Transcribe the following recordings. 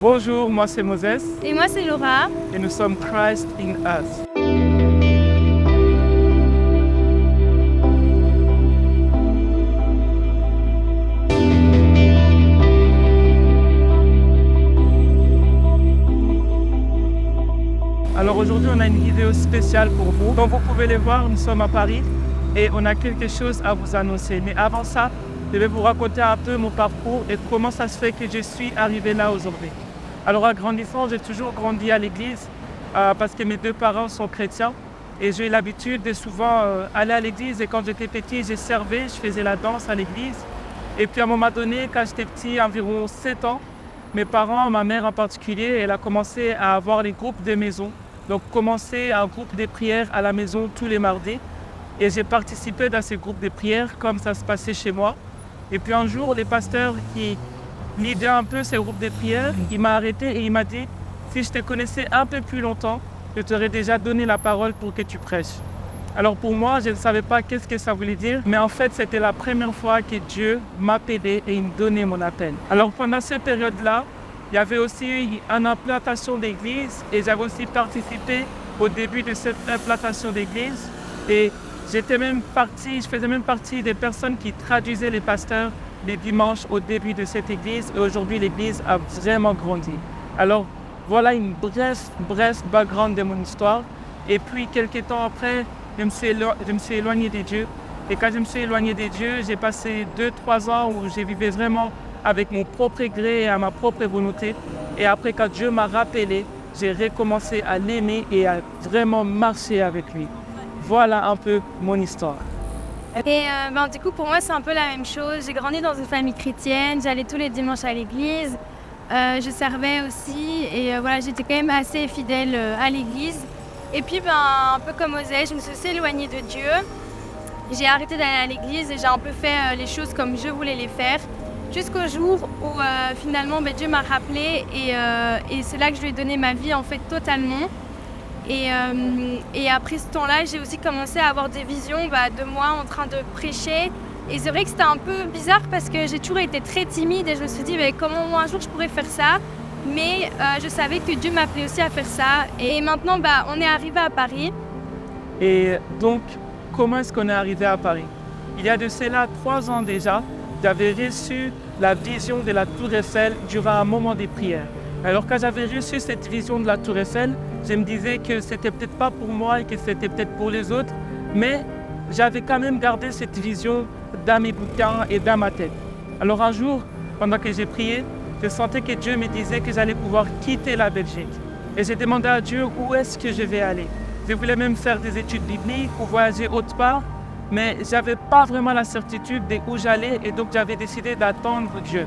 Bonjour, moi c'est Moses Et moi, c'est Laura. et nous sommes Christ in Us. Alors aujourd'hui, on a une vidéo spéciale pour vous. Comme vous pouvez le voir, nous sommes à Paris et on a quelque chose à vous annoncer. Mais avant ça, je vais vous raconter un peu mon parcours et comment ça se fait que je suis arrivé là aujourd'hui. Alors en grandissant, j'ai toujours grandi à l'église parce que mes deux parents sont chrétiens et j'ai eu l'habitude de souvent aller à l'église. Et quand j'étais petit, j'ai servi, je faisais la danse à l'église. Et puis à un moment donné, quand j'étais petit, environ 7 ans, mes parents, ma mère en particulier, elle a commencé à avoir les groupes de maison. Donc commencer un groupe de prières à la maison tous les mardis. Et j'ai participé dans ces groupes de prières comme ça se passait chez moi. Et puis un jour, les pasteurs qui lidaient un peu ces groupes de prières, il m'a arrêté et il m'a dit « Si je te connaissais un peu plus longtemps, je t'aurais déjà donné la parole pour que tu prêches. » Alors pour moi, je ne savais pas qu'est-ce que ça voulait dire, mais en fait, c'était la première fois que Dieu m'appelait et il me donnait mon appel. Alors pendant cette période-là, il y avait aussi une implantation d'église et j'avais aussi participé au début de cette implantation d'église. Et je faisais même partie des personnes qui traduisaient les pasteurs les dimanches au début de cette église. Et aujourd'hui, l'église a vraiment grandi. Alors voilà une bref background de mon histoire. Et puis quelques temps après, je me suis éloigné de Dieu. Et quand je me suis éloigné de Dieu, j'ai passé 2-3 ans où je vivais vraiment avec mon propre gré et à ma propre volonté. Et après, quand Dieu m'a rappelé, j'ai recommencé à l'aimer et à vraiment marcher avec lui. Voilà un peu mon histoire. Et du coup, pour moi, c'est un peu la même chose. J'ai grandi dans une famille chrétienne, j'allais tous les dimanches à l'église, je servais aussi et voilà, j'étais quand même assez fidèle à l'église. Et puis, un peu comme Osée, je me suis aussi éloignée de Dieu. J'ai arrêté d'aller à l'église et j'ai un peu fait les choses comme je voulais les faire. Jusqu'au jour où finalement Dieu m'a rappelé et c'est là que je lui ai donné ma vie en fait totalement. Et après ce temps-là, j'ai aussi commencé à avoir des visions de moi en train de prêcher. Et c'est vrai que c'était un peu bizarre parce que j'ai toujours été très timide et je me suis dit comment moi un jour je pourrais faire ça. Mais je savais que Dieu m'appelait aussi à faire ça. Et maintenant, on est arrivé à Paris. Et donc, comment est-ce qu'on est arrivé à Paris? Il y a de cela 3 ans déjà, j'avais reçu la vision de la Tour Eiffel durant un moment de prière. Alors quand j'avais reçu cette vision de la Tour Eiffel, je me disais que c'était peut-être pas pour moi et que c'était peut-être pour les autres, mais j'avais quand même gardé cette vision dans mes bouquins et dans ma tête. Alors un jour, pendant que j'ai prié, je sentais que Dieu me disait que j'allais pouvoir quitter la Belgique. Et j'ai demandé à Dieu où est-ce que je vais aller. Je voulais même faire des études bibliques ou voyager autre part, mais je n'avais pas vraiment la certitude d'où j'allais et donc j'avais décidé d'attendre Dieu.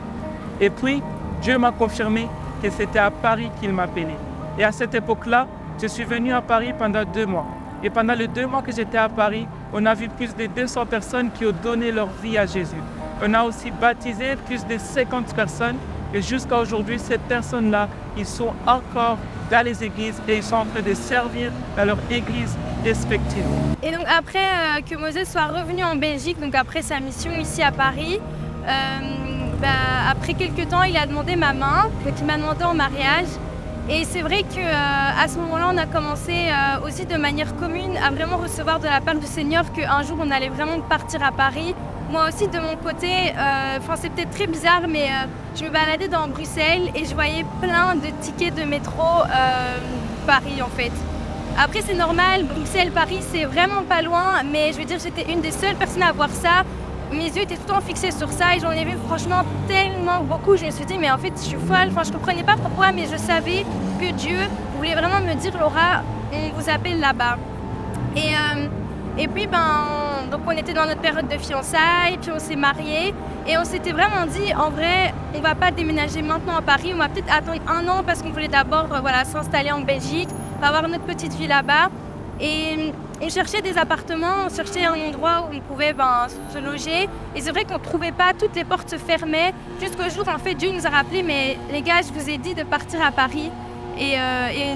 Et puis, Dieu m'a confirmé que c'était à Paris qu'il m'appelait. Et à cette époque-là, je suis venu à Paris pendant 2 mois. Et pendant les 2 mois que j'étais à Paris, on a vu plus de 200 personnes qui ont donné leur vie à Jésus. On a aussi baptisé plus de 50 personnes. Et jusqu'à aujourd'hui, ces personnes-là, ils sont encore dans les églises et ils sont en train de servir dans leur église respective. Et donc après que Moses soit revenu en Belgique, donc après sa mission ici à Paris, après quelques temps, il a demandé ma main, donc il m'a demandé en mariage. Et c'est vrai qu'à ce moment-là, on a commencé aussi de manière commune à vraiment recevoir de la part du Seigneur qu'un jour, on allait vraiment partir à Paris. Moi aussi, de mon côté, c'est peut-être très bizarre, mais je me baladais dans Bruxelles et je voyais plein de tickets de métro Paris, en fait. Après, c'est normal, Bruxelles, Paris, c'est vraiment pas loin, mais je veux dire, j'étais une des seules personnes à voir ça. Mes yeux étaient tout le temps fixés sur ça et j'en ai vu franchement tellement beaucoup. Je me suis dit, mais en fait, je suis folle. Je ne comprenais pas pourquoi, mais je savais que Dieu voulait vraiment me dire, Laura, on vous appelle là-bas. Et puis, donc on était dans notre période de fiançailles, puis on s'est mariés. Et on s'était vraiment dit, en vrai, on ne va pas déménager maintenant à Paris. On va peut-être attendre 1 an parce qu'on voulait d'abord s'installer en Belgique, avoir notre petite vie là-bas. Et on cherchait des appartements, on cherchait un endroit où on pouvait se loger. Et c'est vrai qu'on ne trouvait pas, toutes les portes se fermaient. Jusqu'au jour, en fait, Dieu nous a rappelé, mais les gars, je vous ai dit de partir à Paris. Et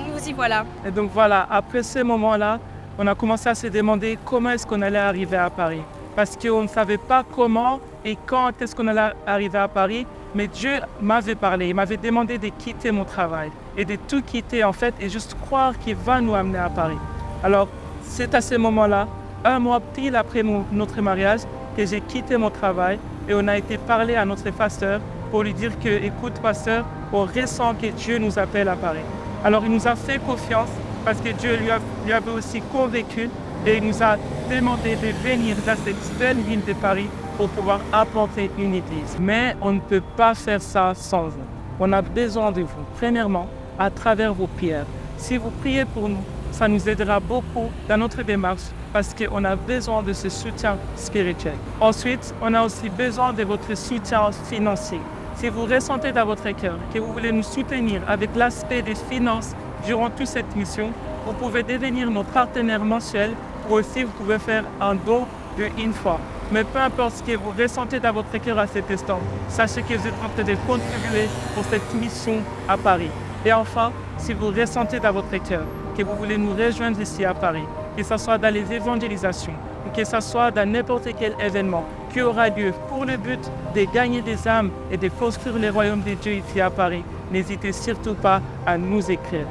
nous y voilà. Et donc voilà, après ce moment-là, on a commencé à se demander comment est-ce qu'on allait arriver à Paris. Parce qu'on ne savait pas comment et quand est-ce qu'on allait arriver à Paris, Mais Dieu m'avait parlé, il m'avait demandé de quitter mon travail et de tout quitter en fait et juste croire qu'il va nous amener à Paris. Alors, c'est à ce moment-là, un mois pile après notre mariage, que j'ai quitté mon travail et on a été parler à notre pasteur pour lui dire que, écoute pasteur, on ressent que Dieu nous appelle à Paris. Alors il nous a fait confiance parce que Dieu lui avait aussi convaincu et il nous a demandé de venir dans cette belle ville de Paris pour pouvoir apporter une église. Mais on ne peut pas faire ça sans vous. On a besoin de vous, premièrement, à travers vos prières. Si vous priez pour nous, ça nous aidera beaucoup dans notre démarche parce qu'on a besoin de ce soutien spirituel. Ensuite, on a aussi besoin de votre soutien financier. Si vous ressentez dans votre cœur que vous voulez nous soutenir avec l'aspect des finances durant toute cette mission, vous pouvez devenir notre partenaire mensuel ou aussi vous pouvez faire un don de une fois. Mais peu importe ce que vous ressentez dans votre cœur à cet instant, sachez que vous êtes en train de contribuer pour cette mission à Paris. Et enfin, si vous ressentez dans votre cœur que vous voulez nous rejoindre ici à Paris, que ce soit dans les évangélisations, ou que ce soit dans n'importe quel événement qui aura lieu pour le but de gagner des âmes et de construire le royaume de Dieu ici à Paris, n'hésitez surtout pas à nous écrire.